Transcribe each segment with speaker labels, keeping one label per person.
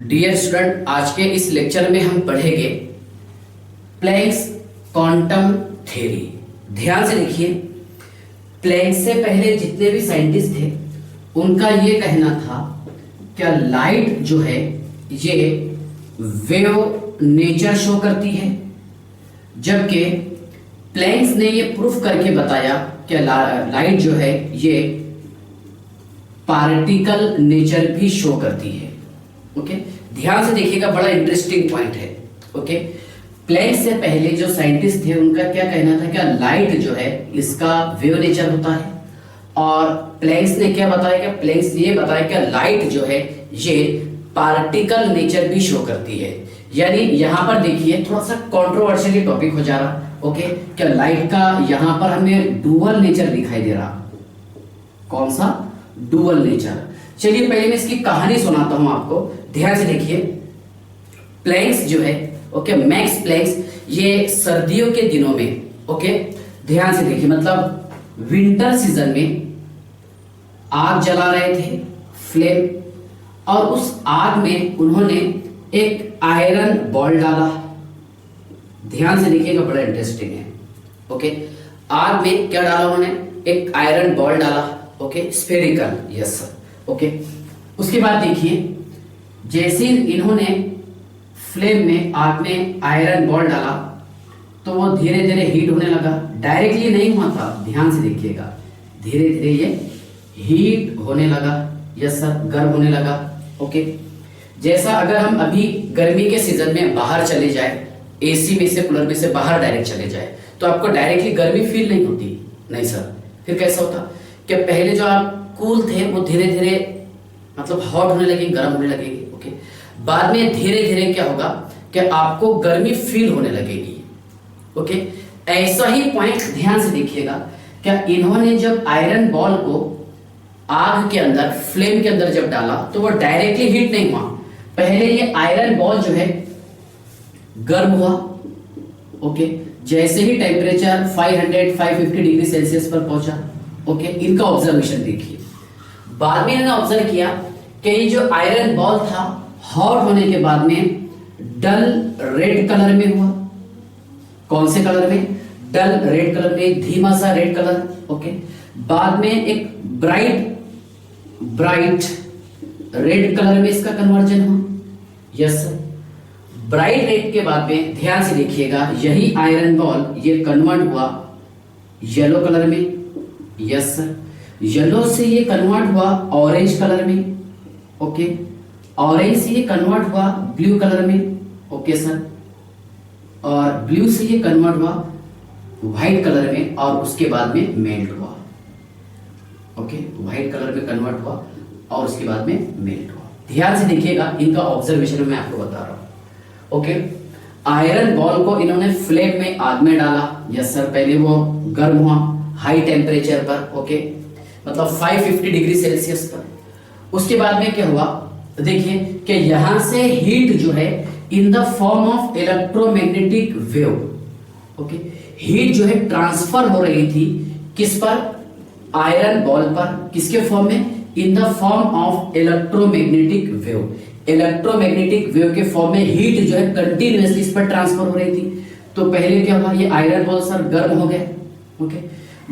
Speaker 1: Dear student, आज के इस लेक्चर में हम पढ़ेंगे प्लैंक्स क्वांटम थ्योरी। ध्यान से देखिए, प्लैंक से पहले जितने भी साइंटिस्ट थे उनका ये कहना था कि लाइट जो है ये वेव नेचर शो करती है, जबकि प्लैंक्स ने ये प्रूफ करके बताया कि लाइट जो है ये पार्टिकल नेचर भी शो करती है। ओके, ध्यान से देखिएगा, बड़ा इंटरेस्टिंग पॉइंट है। ओके, प्लैंक से पहले जो साइंटिस्ट थे उनका क्या कहना था कि लाइट जो है इसका वेव नेचर होता है, और प्लैंक्स ने क्या बताया कि प्लैंक्स ये बताया कि लाइट जो है ये पार्टिकल नेचर भी शो करती है। यानी यहां पर देखिए थोड़ा सा कंट्रोवर्शियल टॉपिक हो जा रहा। ओके, क्या लाइट का यहां पर हमें डुअल नेचर दिखाई दे रहा। कौन सा? Dual nature. चलिए पहले मैं इसकी कहानी सुनाता हूं आपको। ध्यान से देखिए, प्लैंक्स जो है, ओके, मैक्स प्लैंक्स ये सर्दियों के दिनों में, ओके, ध्यान से देखिए, मतलब विंटर सीजन में आग जला रहे थे, फ्लेम, और उस आग में उन्होंने एक आयरन बॉल डाला। ध्यान से देखिएगा, बड़ा इंटरेस्टिंग है। ओके, आग में क्या डाला उन्होंने? एक आयरन बॉल डाला। Okay, spherical, yes sir. Okay, उसके बाद देखिए, जैसे इन्होंने फ्लेम में, आग में आयरन बॉल डाला तो वो धीरे धीरे हीट होने लगा। डायरेक्टली नहीं हुआ था, ध्यान से देखिएगा, धीरे धीरे ये हीट होने लगा, यस सर, गर्म होने लगा। ओके, जैसा अगर हम अभी गर्मी के सीजन में बाहर चले जाए, एसी में से, कूलर में से बाहर डायरेक्ट चले जाए तो आपको डायरेक्टली गर्मी फील नहीं होती। नहीं सर, फिर कैसा होता कि पहले जो आप कूल थे वो धीरे धीरे मतलब हॉट होने लगे, गर्म होने लगेगी। ओके, बाद में धीरे धीरे क्या होगा कि आपको गर्मी फील होने लगेगी। ओके, ऐसा ही पॉइंट ध्यान से देखिएगा, क्या इन्होंने जब आयरन बॉल को आग के अंदर, फ्लेम के अंदर जब डाला तो वो डायरेक्टली हीट नहीं हुआ। पहले ये आयरन बॉल जो है गर्म हुआ। ओके, जैसे ही टेम्परेचर 550 डिग्री सेल्सियस पर पहुंचा, ओके, इनका ऑब्जर्वेशन देखिए। बाद में इन्होंने ऑब्जर्व किया कि ये जो आयरन बॉल था हॉट होने के बाद में डल रेड कलर में हुआ। कौन से कलर में? डल रेड कलर में, धीमा सा रेड कलर। ओके, बाद में एक ब्राइट रेड कलर में इसका कन्वर्जन हुआ। यस सर, ब्राइट रेड के बाद में ध्यान से देखिएगा, यही आयरन बॉल ये कन्वर्ट हुआ येलो कलर में। यस सर, येलो से ये कन्वर्ट हुआ ऑरेंज कलर में। ओके, ऑरेंज से ये कन्वर्ट हुआ ब्लू कलर में। ओके सर, और ब्लू से ये कन्वर्ट हुआ व्हाइट कलर में, और उसके बाद में मेल्ट हुआ। ओके, व्हाइट कलर में कन्वर्ट हुआ और उसके बाद में मेल्ट हुआ। ध्यान से देखिएगा, इनका ऑब्जर्वेशन मैं आपको बता रहा हूं। ओके, आयरन बॉल को इन्होंने फ्लेम में, आग में डाला। यस सर, पहले वो गर्म हुआ हाई टेम्परेचर पर। ओके, मतलब 550 डिग्री सेल्सियस पर। उसके बाद में क्या हुआ देखिए कि यहां से हीट जो है इन the form of electromagnetic wave, okay, heat जो है ट्रांसफर हो रही थी किस पर? आयरन बॉल पर। किसके फॉर्म में? इन the form of electromagnetic wave. Electromagnetic wave के फॉर्म में हीट जो है कंटिन्यूअसली इस पर ट्रांसफर हो रही थी। तो पहले क्या हुआ, ये आयरन बॉल सर गर्म हो गए। ओके,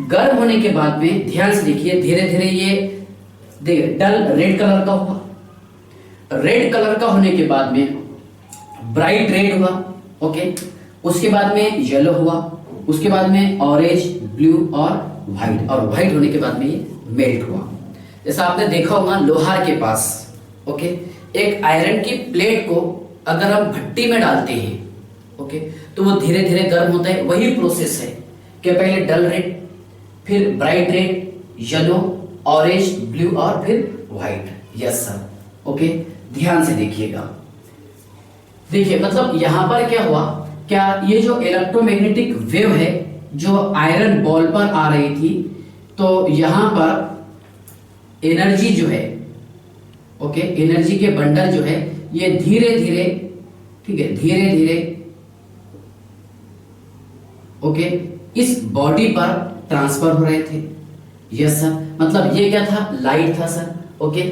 Speaker 1: गर्म होने के बाद में ध्यान से देखिए, धीरे धीरे ये डल रेड कलर का हुआ। रेड कलर का होने के बाद में ब्राइट रेड हुआ। ओके, उसके बाद में येलो हुआ, उसके बाद में ऑरेंज, ब्लू और व्हाइट, और व्हाइट होने के बाद में ये मेल्ट हुआ। जैसा आपने देखा होगा लोहार के पास, ओके, एक आयरन की प्लेट को अगर हम भट्टी में डालते हैं, ओके, तो वो धीरे धीरे गर्म होता है। वही प्रोसेस है कि पहले डल रेड, फिर bright red, yellow, orange, blue और फिर व्हाइट। Yes sir. ओके, ध्यान से देखिएगा, देखिए मतलब यहां पर क्या हुआ, क्या ये जो इलेक्ट्रोमैग्नेटिक वेव है जो आयरन बॉल पर आ रही थी, तो यहां पर एनर्जी जो है, ओके, एनर्जी के बंडल जो है ये धीरे धीरे, ठीक है, धीरे धीरे, ओके, इस बॉडी पर ट्रांसफर हो रहे थे। यस सर, मतलब ये क्या था? लाइट था सर। ओके,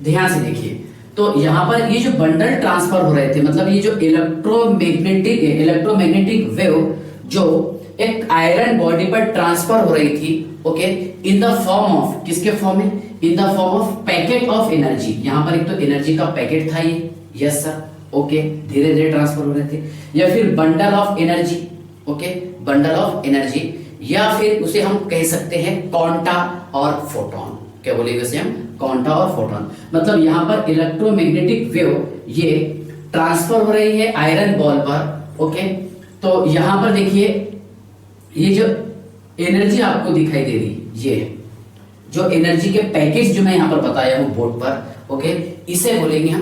Speaker 1: ध्यान से देखिए, तो यहाँ पर ये जो बंडल ट्रांसफर हो रहे थे, मतलब ये जो इलेक्ट्रोमैग्नेटिक वेव जो एक आयरन बॉडी पर ट्रांसफर हो रही थी, okay, in the form of, किसके फॉर्म में, इन the form of packet of energy. यहाँ पर एक तो एनर्जी का पैकेट था ये, यस सर, ओके, धीरे धीरे ट्रांसफर हो रहे थे, या फिर bundle of energy, okay, bundle of energy, या फिर उसे हम कह सकते हैं क्वांटा और फोटोन। क्या बोलेंगे उसे हम, क्वांटा और फोटोन। मतलब यहाँ पर इलेक्ट्रोमैग्नेटिक वेव ये ट्रांसफर हो रही है आयरन बॉल पर, ओके। तो यहाँ पर देखिए ये जो एनर्जी आपको दिखाई दे रही, ये जो एनर्जी के पैकेज जो मैं यहाँ पर बताया हूँ बोर्ड पर, ओके, इसे बोलेंगे हम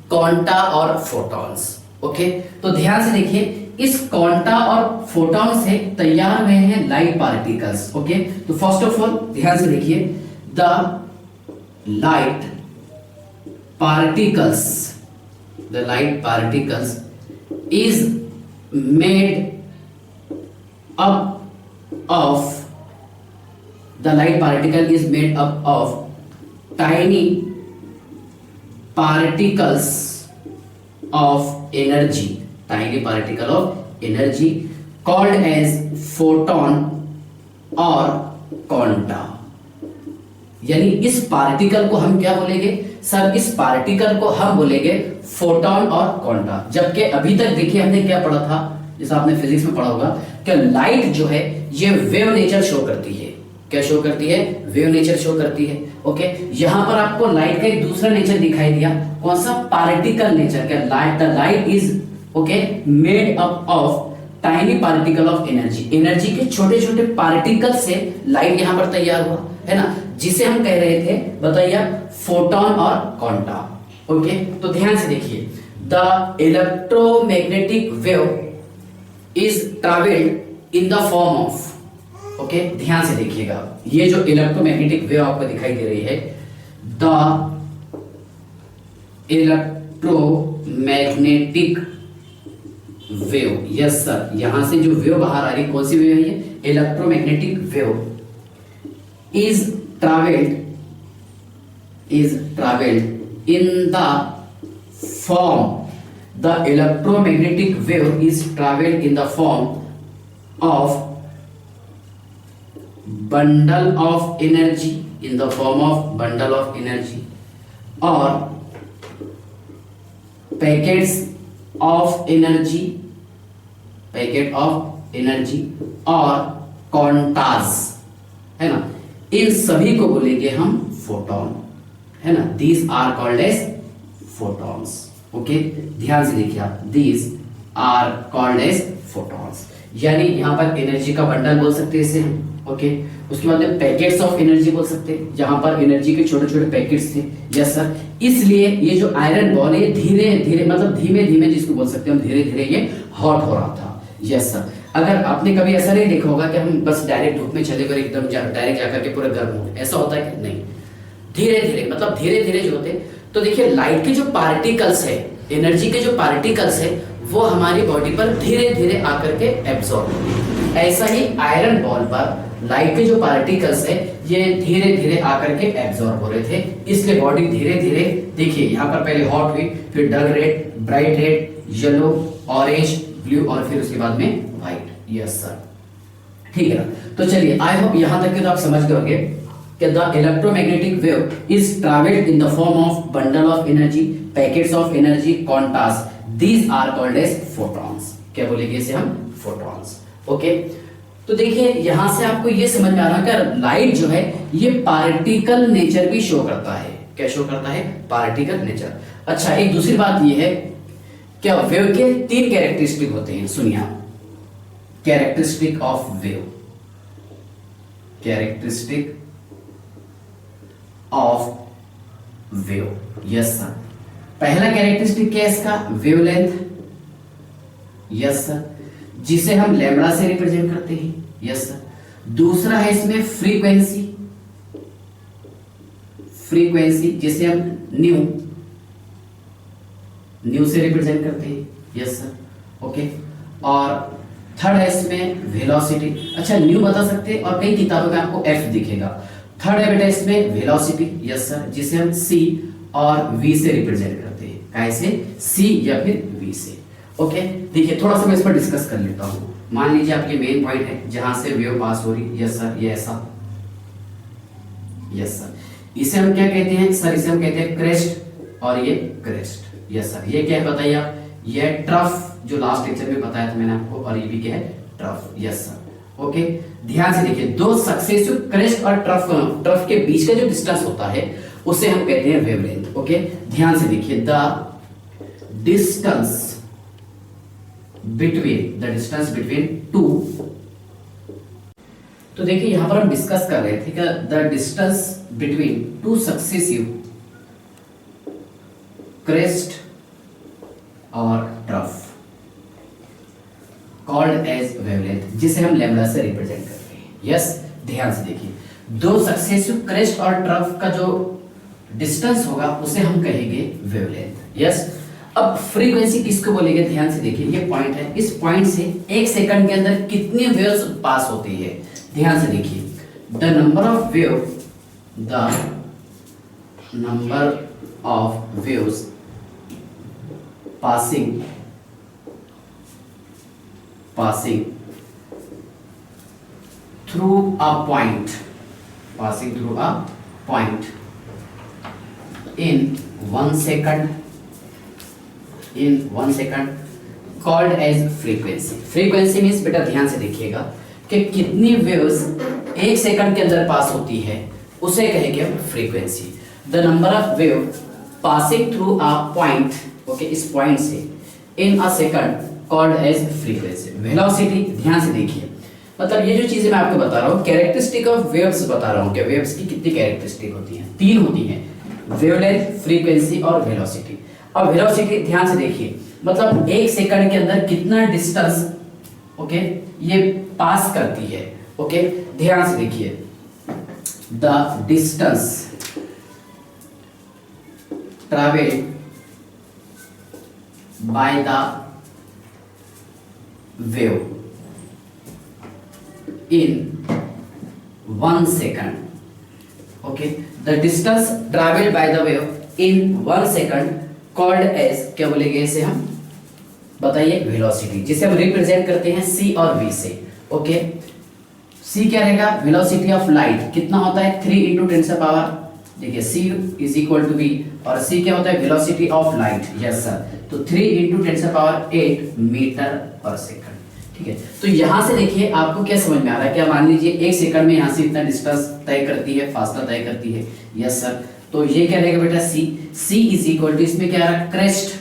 Speaker 1: क्वांटा और फोटॉन्स, ओके। तो ध्यान से देखिए, इस क्वांटा और फोटॉन से तैयार हुए हैं लाइट पार्टिकल्स, ओके। तो फर्स्ट ऑफ ऑल ध्यान से देखिए, the light particles is made up of the light particle is made up of tiny particles of energy called as photon or quanta। यानी इस पार्टिकल को हम क्या बोलेंगे सर, इस पार्टिकल को हम बोलेंगे फोटोन और क्वांटा। जबकि अभी तक देखिए हमने क्या पढ़ा था, जैसा आपने फिजिक्स में पढ़ा होगा कि लाइट जो है ये वेव नेचर शो करती है। क्या शो करती है, वेव नेचर शो करती है, ओके। यहाँ पर आपको लाइट का एक दूसरा नेचर दिखाई दिया, कौन सा, पार्टिकल नेचर। क्या, light is, okay, made up of tiny particle of energy. Energy के छोटे छोटे पार्टिकल से लाइट यहाँ पर तैयार हुआ है ना, जिसे हम कह रहे थे, बताइए, फोटोन और क्वांटा, ओके। तो ध्यान से देखिए, the electromagnetic wave is traveled in the form of, okay, ध्यान से देखिएगा, ये जो इलेक्ट्रोमैग्नेटिक वेव आपको दिखाई दे रही है, the electromagnetic wave, yes sir, यहां से जो वेव बाहर आ रही, कौन सी वेव है ये, electromagnetic wave is traveled in the form, the electromagnetic wave is traveled in the form of bundle of energy, in the form of bundle of energy or packets of energy, packet of energy और Qantas, है ना, इन सभी को बोलेंगे हम photon, है ना। These are called as photons, okay. ध्यान से देखिए आप, these are called as photons, यानी यहाँ पर एनर्जी का बंडल बोल सकते हैं इसे, ओके। उसके बाद में पैकेट्स ऑफ एनर्जी बोल सकते हैं, जहां पर एनर्जी के छोटे छोटे पैकेट्स थे, यस सर। इसलिए ये जो आयरन बॉल है धीरे धीरे, मतलब धीमे धीमे जिसको बोल सकते हैं हम, धीरे धीरे ये हॉट हो रहा था, यस सर। अगर आपने कभी ऐसा नहीं देखा होगा कि हम बस डायरेक्ट धूप में चले गए एकदम डायरेक्ट जाकर के पूरा गर्म हो, ऐसा होता है कि नहीं, धीरे धीरे, मतलब धीरे धीरे जो होते। तो देखिए लाइट के जो पार्टिकल्स है, एनर्जी के जो पार्टिकल्स है, वो हमारी बॉडी पर धीरे धीरे आकर के एब्जॉर्ब होते हैं। ऐसा ही आयरन बॉल पर लाइट के जो पार्टिकल्स है ये धीरे धीरे आकर के एब्जॉर्ब हो रहे थे, इसलिए बॉडी धीरे धीरे, देखिए यहाँ पर पहले हॉट हुई, फिर dull red, bright red, yellow, orange, blue और फिर उसके बाद में व्हाइट, यस सर, ठीक है ना। तो चलिए आई होप यहाँ तक के तो आप समझ गए होंगे कि the electromagnetic wave is travelled in the form of bundle of energy, packets of energy, quantas, these are called as photons. क्या बोलेंगे इसे हम, फोटॉन्स, ओके। तो देखिए यहां से आपको ये समझ में आ रहा है कि लाइट जो है ये पार्टिकल नेचर भी शो करता है। क्या शो करता है, पार्टिकल नेचर। अच्छा, एक दूसरी बात ये है क्या, वेव के 3 कैरेक्टरिस्टिक होते हैं, सुनिए आप, characteristic of wave, characteristic of wave, yes sir. पहला कैरेक्टरिस्टिक क्या है इसका, वेवलेंथ, यस सर, जिसे हम लैम्बडा से रिप्रेजेंट करते हैं, यस सर। दूसरा है इसमें फ्रीक्वेंसी, फ्रीक्वेंसी जिसे हम न्यू से रिप्रेजेंट करते हैं, यस सर, ओके। और थर्ड है इसमें वेलोसिटी। अच्छा, न्यू बता सकते हैं और कई किताबों में आपको एफ दिखेगा। थर्ड है बेटा इसमें वेलोसिटी, यस सर, जिसे हम सी और वी से रिप्रेजेंट करते हैं। कैसे? सी या फिर वी से। ओके, देखिए थोड़ा सा मैं इस पर डिस्कस कर लेता हूँ। मान लीजिए आपके मेन पॉइंट है जहां से वेव पास हो रही। यस सर, ये ऐसा। यस सर, इसे हम क्या कहते हैं सर? इसे हम कहते हैं क्रेस्ट और ये क्रेस्ट। यस सर, ये क्या है बताइए आप? ये ट्रफ, जो लास्ट लेक्चर में बताया था मैंने आपको, और ये भी क्या है? ट्रफ। Yes sir. ओके, ध्यान से देखिए, दो सक्सेसिव क्रेस्ट और ट्रफ के बीच का जो डिस्टेंस होता है उसे हम कहते हैं वेवलेंथ। ओके, ध्यान से देखिए, द डिस्टेंस बिटवीन टू। तो देखिए यहां पर हम डिस्कस कर रहे थे कि the distance between two successive crest और ट्रफ कॉल्ड एज वेवलेंथ, जिसे हम लैम्ब्डा से रिप्रेजेंट करते हैं। यस, ध्यान से देखिए, दो सक्सेसिव क्रेस्ट और ट्रफ का जो डिस्टेंस होगा उसे हम कहेंगे वेवलेंथ। यस, अब फ्रीक्वेंसी किसको बोलेंगे? ध्यान से देखिए, ये पॉइंट है, इस पॉइंट से एक सेकंड के अंदर कितनी वेव्स पास होती है? ध्यान से देखिए, the number of waves passing through a point in 1 second called as frequency। frequency means बेटा ध्यान से देखिएगा कि कितनी वेव्स एक सेकंड के अंदर पास होती है उसे कहेंगे हम frequency. The number of wave passing through a point, okay, इस पॉइंट से in a second called as frequency. Velocity, ध्यान से देखिए, मतलब ये जो चीजें मैं आपको बता रहा हूँ, कैरेक्टरिस्टिक ऑफ वेव्स बता रहा हूँ कि वेव्स की कितनी कैरेक्टरिस्टिक होती हैं। 3 होती हैं, वेवलेंथ, फ्रीक्वेंसी और वेलोसिटी। अब वेलोसिटी ध्यान से देखिए, मतलब एक सेकंड के अंदर कितना डिस्टेंस, ओके, ये पास करती है। ओके, ध्यान से देखिए, the distance travelled by the wave in 1 second, okay, the distance traveled by the wave in 1 second called as, क्या बोलेंगे इसे हम? बताइए, वेलोसिटी, जिसे हम रिप्रेजेंट करते हैं c और v से। ओके, c क्या रहेगा? वेलोसिटी ऑफ लाइट कितना होता है? 3 इंटू 10 से पावर, देखिए c is equal to v, और c क्या होता है? Velocity of light. Yes sir, तो 3 इंटू 10 से पावर 8 मीटर पर सेकंड। ठीक है, तो यहां से देखिए आपको क्या समझ में आ रहा है? क्या मान लीजिए एक सेकंड में यहां से इतना डिस्टेंस तय करती है, फासला तय करती है। यस सर, तो ये क्या रहेगा बेटा? c इज इक्वल टू, इसमें क्या आ रहा? क्रेस्ट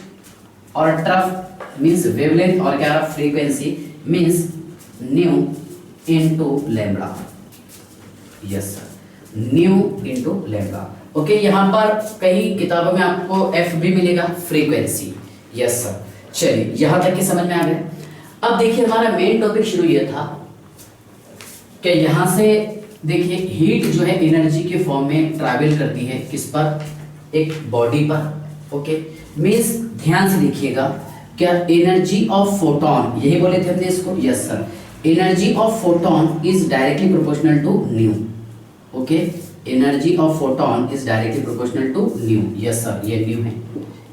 Speaker 1: और ट्रफ मींस वेवलेंथ, और क्या आ रहा? Frequency means new into lambda. Yes sir, new into lambda. Okay, यहां पर कई किताबों में आपको f भी मिलेगा, फ्रीक्वेंसी। यस सर, चलिए यहां तक की समझ में आ गया। अब देखिए हमारा मेन टॉपिक शुरू ये था कि यहां से देखिए हीट जो है एनर्जी के फॉर्म में ट्रैवल करती है, किस पर? एक बॉडी पर। ओके, मींस ध्यान से देखिएगा, क्या एनर्जी ऑफ फोटोन, यही बोले थे हमने इसको। Yes sir, energy of photon is directly proportional to nu. Okay, energy of photon is directly proportional to nu. Yes sir, ये न्यू है।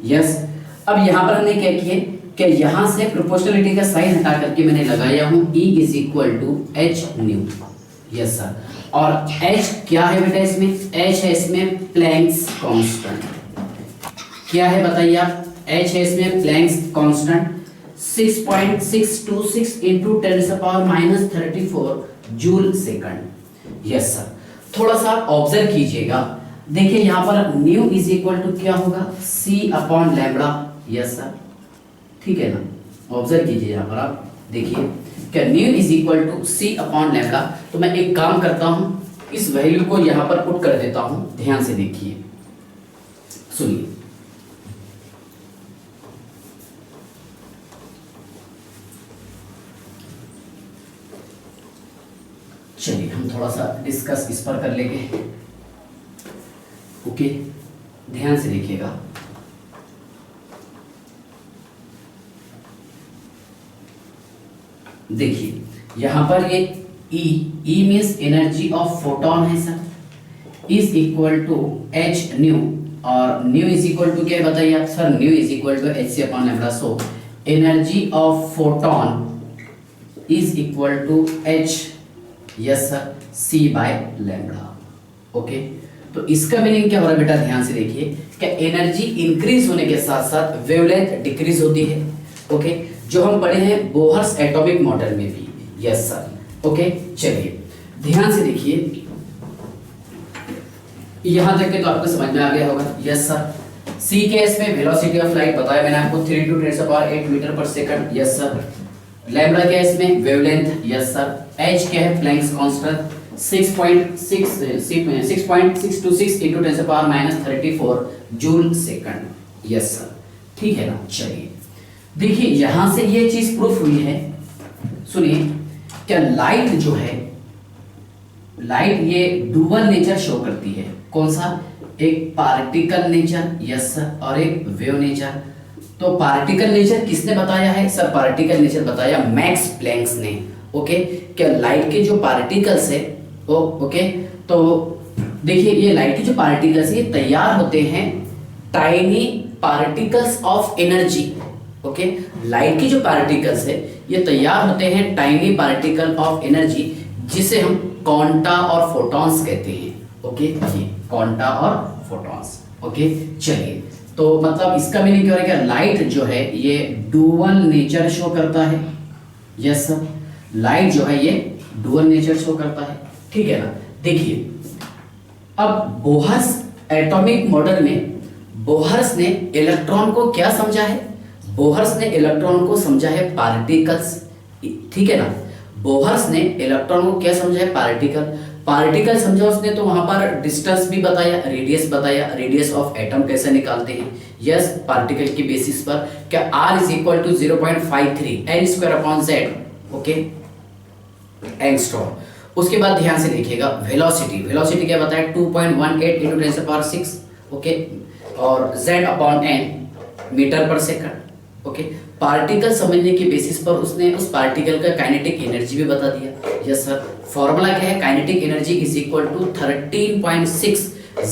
Speaker 1: यस, अब यहां पर हमने क्या किया कि यहां से प्रोपोर्शनलिटी का साइन हटा करके मैंने लगाया हूं E is equal to H nu. Yes sir, और H क्या है बेटा? इसमें H है इसमें प्लैंक्स कांस्टेंट। क्या है बताइए आप? H है इसमें planks constant 6.626 into 10⁻³ joule second. Yes sir, थोड़ा सा ऑब्जर्व कीजिएगा, देखिए यहां पर न्यू इज इक्वल टू क्या होगा? C upon lambda. Yes sir, ठीक है ना? ऑब्जर्व कीजिए यहां पर आप देखिए, क्या nu is equal to c upon lambda. तो मैं एक काम करता हूं, इस वैल्यू को यहां पर पुट कर देता हूं। ध्यान से देखिए, सुनिए, चलिए हम थोड़ा सा डिस्कस इस पर कर लेंगे। ओके, ध्यान से देखिएगा, देखिए यहां पर ये E means energy of photon है sir, is equal to H nu, और न्यू इज इक्वल टू क्या है बताइए आप sir? Nu is equal to H C upon lambda. So energy of photon is equal to H, yes sir, C by lambda. Okay, तो इसका meaning क्या हो रहा है बेटा? ध्यान से देखिए, क्या एनर्जी इंक्रीज होने के साथ साथ वेवलेंथ डिक्रीज होती है। ओके, जो हम पढ़े हैं बोहर्स एटॉमिक मॉडल में भी। Yes sir. ओके, चलिए ध्यान से देखिए, यहां तक के तो आपको समझ में आ गया होगा। Yes sir. सी केस में वेलोसिटी ऑफ लाइट बताया मैंने आपको 3 × 10⁸ मीटर पर second. Yes sir. Lambda case में वेवलेंथ। Yes sir. एच क्या है? Planck's constant 6.626 × 10⁻³ joule second. Yes sir, ठीक है ना। चलिए देखिए, यहां से ये चीज प्रूफ हुई है। सुनिए, क्या लाइट जो है, लाइट ये डुअल नेचर शो करती है। कौन सा? एक पार्टिकल नेचर, यस सर, और एक वेव नेचर। तो पार्टिकल नेचर किसने बताया है सर? पार्टिकल नेचर बताया मैक्स प्लैंक्स ने। ओके, क्या लाइट के जो पार्टिकल्स है, ओके, तो देखिए ये लाइट के जो पार्टिकल्स ये तैयार होते हैं tiny particles of energy. Okay, light की जो पार्टिकल्स है ये तैयार होते हैं टाइनी पार्टिकल ऑफ एनर्जी, जिसे हम क्वांटा और फोटॉन्स कहते हैं। ओके, ये क्वांटा और फोटॉन्स। ओके, चलिए, तो मतलब इसका मीनिंग क्या हो रहा है? लाइट जो है ये डुअल नेचर शो करता है। यस सर, लाइट जो है ये डुअल नेचर शो करता है, ठीक है ना। देखिए, अब बोहर्स एटॉमिक मॉडल में बोहर्स ने इलेक्ट्रॉन को क्या समझा है? बोहर्स ने इलेक्ट्रॉन को समझा है पार्टिकल्स, ठीक है ना। बोहर्स ने इलेक्ट्रॉन को क्या समझा है? पार्टिकल। पार्टिकल समझा उसने, तो वहां पर डिस्टेंस भी बताया, रेडियस बताया, रेडियस ऑफ एटम कैसे निकालते हैं। यस, पार्टिकल की बेसिस पर। क्या R is equal to 0.53 n²/z। Okay, angstrom. उसके बाद ध्यान से देखिएगा, वेलोसिटी। वेलोसिटी क्या बताया? 2.18 × 10⁻⁶। ओके, और z/n मीटर पर सेकंड। ओके, पार्टिकल समझने की बेसिस पर उसने उस पार्टिकल का काइनेटिक एनर्जी भी बता दिया। Yes sir. फॉर्मूला क्या है? Kinetic energy is equal to 13.6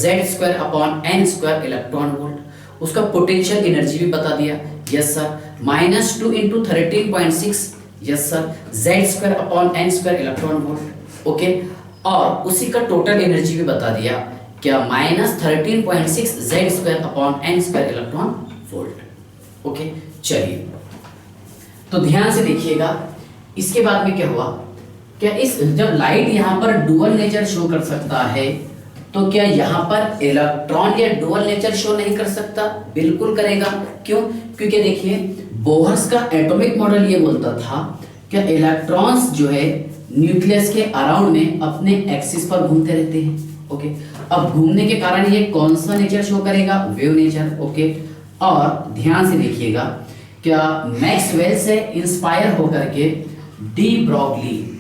Speaker 1: z²/n² electron volt. उसका पोटेंशियल एनर्जी भी बता दिया। Yes sir. -2 × 13.6, yes sir, z²/n² electron volt. Okay, और उसी का टोटल एनर्जी भी बता दिया। क्या? -13.6 z²/n² इलेक्ट्रॉन वोल्ट। ओके, चलिए, तो ध्यान से देखिएगा, इसके बाद में क्या हुआ? क्या इस जब लाइट यहाँ पर डुअल नेचर शो कर सकता है, तो क्या यहाँ पर इलेक्ट्रॉन या डुअल नेचर शो नहीं कर सकता? बिल्कुल करेगा। क्यों? क्योंकि देखिए, बोहर्स का एटॉमिक मॉडल ये बोलता था क्या इलेक्ट्रॉन्स जो है न्यूक्लियस के अराउंड में अपने एक्सिस पर घूमते रहते हैं। ओके, अब घूमने के कारण ये कौन सा नेचर शो करेगा? Wave nature. ओके, और ध्यान से देखिएगा, क्या मैक्सवेल से इंस्पायर होकर के डी ब्रॉगली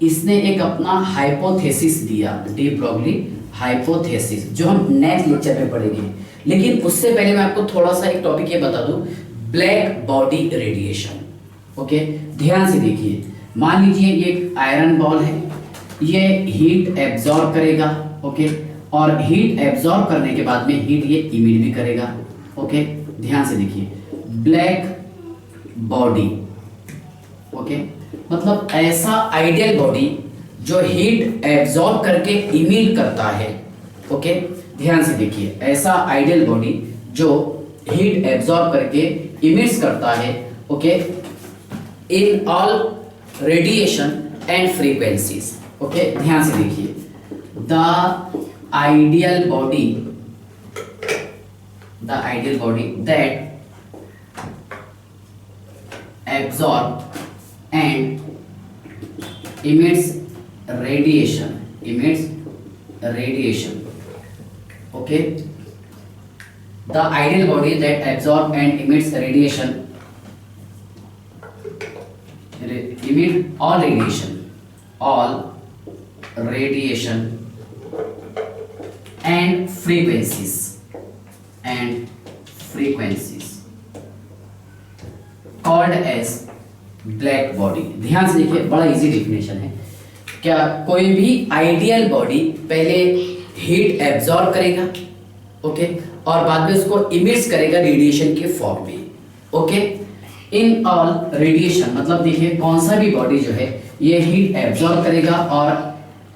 Speaker 1: इसने एक अपना हाइपोथेसिस दिया। डी ब्रॉगली हाइपोथेसिस, जो हम नेक्स्ट लेक्चर में पढ़ेंगे। लेकिन उससे पहले मैं आपको थोड़ा सा एक टॉपिक ये बता दूं, ब्लैक बॉडी रेडिएशन। ओके, ध्यान से देखिए, मान लीजिए ये एक आयरन बॉल है, ये हीट एब्जॉर्ब करेगा। ओके, और हीट एब्जॉर्ब करने के बाद में हीट ये इमिट भी करेगा। ओके, ध्यान से देखिए, ब्लैक बॉडी। ओके, मतलब ऐसा आइडियल बॉडी जो हीट एब्जॉर्ब करके इमिट करता है। ओके, ध्यान से देखिए, ऐसा आइडियल बॉडी जो हीट एब्जॉर्ब करके इमिट्स करता है। Okay, in all radiation and frequencies. Okay, ध्यान से देखिए, the ideal body that absorb and emits radiation. Okay, the ideal body that absorb and emits radiation, emit all radiation and frequencies called as black body. ध्यान से देखिए, बड़ा easy definition है। क्या कोई भी आइडियल बॉडी पहले हीट एब्जॉर्ब करेगा, ओके, और बाद में उसको इमिट्स करेगा रेडिएशन के फॉर्म में, ओके। इन ऑल रेडिएशन मतलब देखिए कौन सा भी बॉडी जो है ये हीट एब्जॉर्ब करेगा और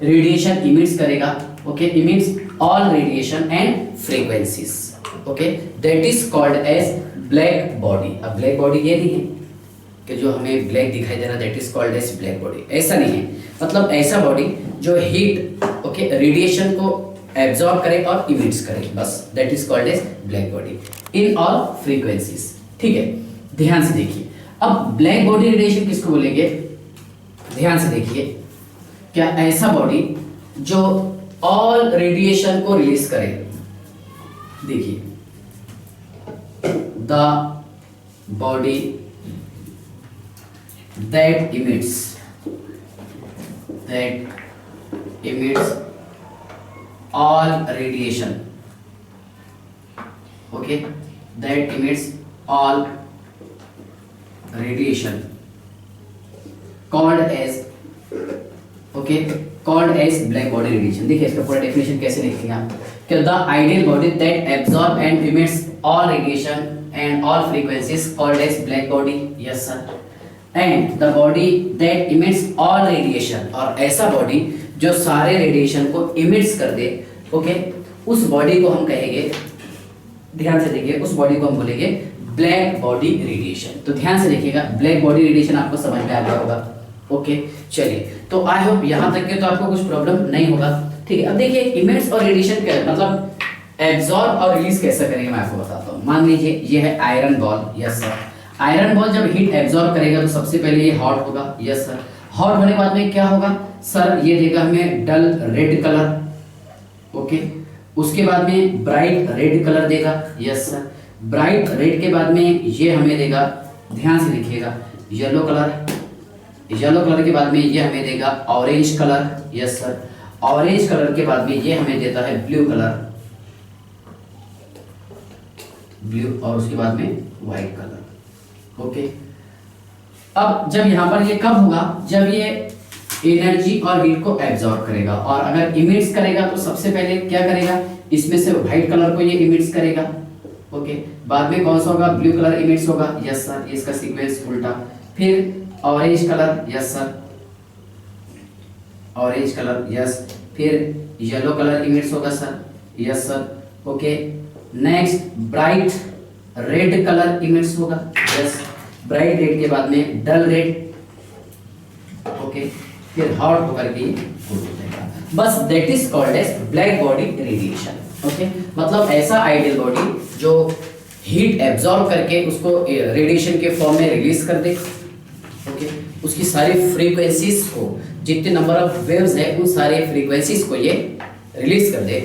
Speaker 1: रेडिएशन इमिट्स करेगा, okay, emits all radiation and frequencies, okay, that is called as black body. अब ब्लैक बॉडी ये नहीं है कि जो हमें ब्लैक दिखाई दे रहा है, that is called as black body, ऐसा नहीं है। मतलब ऐसा बॉडी जो हीट, ओके, रेडिएशन को एब्जॉर्ब करे और इमिट्स करे, बस, that is called as black body in all frequencies, ठीक है। ध्यान से देखिए, अब ब्लैक बॉडी रेडिएशन किसको बोलेंगे, ध्यान से देखिए, क्या ऐसा बॉडी जो ऑल रेडिएशन को रिलीज करे, देखिए, the body that emits all radiation, okay, that emits all radiation called as, okay, called as black body radiation। देखिए इसका पूरा डेफिनेशन कैसे लिखेंगे आप, कि the ideal body that absorb and emits all radiation and all frequencies called as black body, yes sir, and the body that emits all radiation, और ऐसा body जो सारे रेडिएशन को इमिट्स कर दे, ओके, उस बॉडी को हम कहेंगे, ध्यान से देखिए, उस बॉडी को हम बोलेंगे ब्लैक बॉडी रेडिएशन। तो ध्यान से देखिएगा, ब्लैक बॉडी रेडिएशन आपको समझ में आ गया होगा, ओके। चलिए, तो आई होप यहाँ तक के तो आपको कुछ प्रॉब्लम नहीं होगा, ठीक है। अब देखिए इमिट्स और रेडिएशन क्या है, मतलब एब्जॉर्ब और रिलीज कैसे करेंगे मैं आपको बताता हूँ। मान लीजिए ये है iron ball, yes sir, iron ball जब हीट एब्जॉर्ब करेगा तो सबसे पहले ये हॉट होगा, यस सर, हॉट होने के बाद में क्या होगा सर, ये देगा हमें डल रेड कलर, ओके, उसके बाद में ब्राइट रेड कलर देगा, यस सर, ब्राइट रेड के बाद में ये हमें देगा, ध्यान से देखिएगा, येलो कलर, येलो कलर के बाद में ये हमें देगा orange colour, yes sir, orange colour के बाद में ये हमें देता है ब्लू कलर, ब्लू, और उसके बाद में व्हाइट कलर, ओके। अब जब यहाँ पर ये कब होगा, जब ये एनर्जी और हीट को एब्जॉर्ब करेगा, और अगर इमिट्स करेगा तो सबसे पहले क्या करेगा, इसमें से व्हाइट कलर को ये इमिट्स करेगा, ओके, बाद में कौन सा होगा, ब्लू कलर इमिट्स होगा, यस सर, इसका सीक्वेंस उल्टा, फिर orange colour, yes sir, orange colour, yes, फिर येलो कलर इमिट्स होगा sir, yes sir, okay, next bright red colour emits होगा, यस, ब्राइट रेड के बाद में डल रेड, ओके, फिर हॉट होकर के गुड हो जाएगा, बस, that is called as black body radiation, okay. मतलब ऐसा आइडियल बॉडी जो हीट एब्जॉर्ब करके उसको रेडिएशन के फॉर्म में रिलीज कर दे, ओके, उसकी सारी फ्रीक्वेंसीज को, जितने नंबर ऑफ वेव्स है उन सारे फ्रीक्वेंसीज को ये रिलीज कर दे,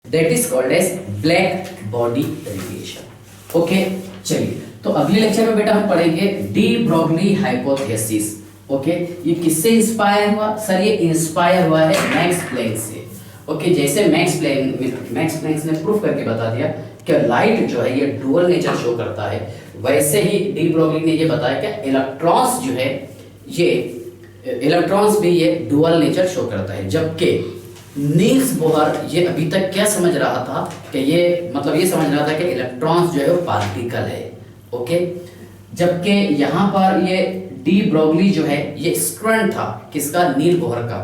Speaker 1: that is called as black body radiation, okay. चलिए, तो अगले लेक्चर में बेटा हम पढ़ेंगे डी ब्रोगली हाइपोथेसिस, ओके। ये किससे इंस्पायर हुआ सर, ये इंस्पायर हुआ है मैक्स प्लैंक से, ओके। जैसे मैक्स प्लैंक ने प्रूफ करके बता दिया कि लाइट जो है ये डुअल नेचर शो करता है, वैसे ही डी ब्रोगली ने ये बताया कि इलेक्ट्रॉन्स जो है ये इलेक्ट्रॉन्स भी ये डुअल नेचर शो करता है। जबकि नील्स बोहर ये अभी तक क्या समझ रहा था कि ये मतलब ये समझ रहा था कि इलेक्ट्रॉन्स जो है वो पार्टिकल है, ओके। जबकि यहाँ पर ये डी ब्रोगली जो है ये स्टूडेंट था किसका, नील बोहर का,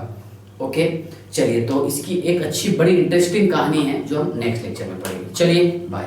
Speaker 1: ओके। चलिए, तो इसकी एक अच्छी बड़ी इंटरेस्टिंग कहानी है जो हम नेक्स्ट लेक्चर में पढ़ेंगे। चलिए, बाय।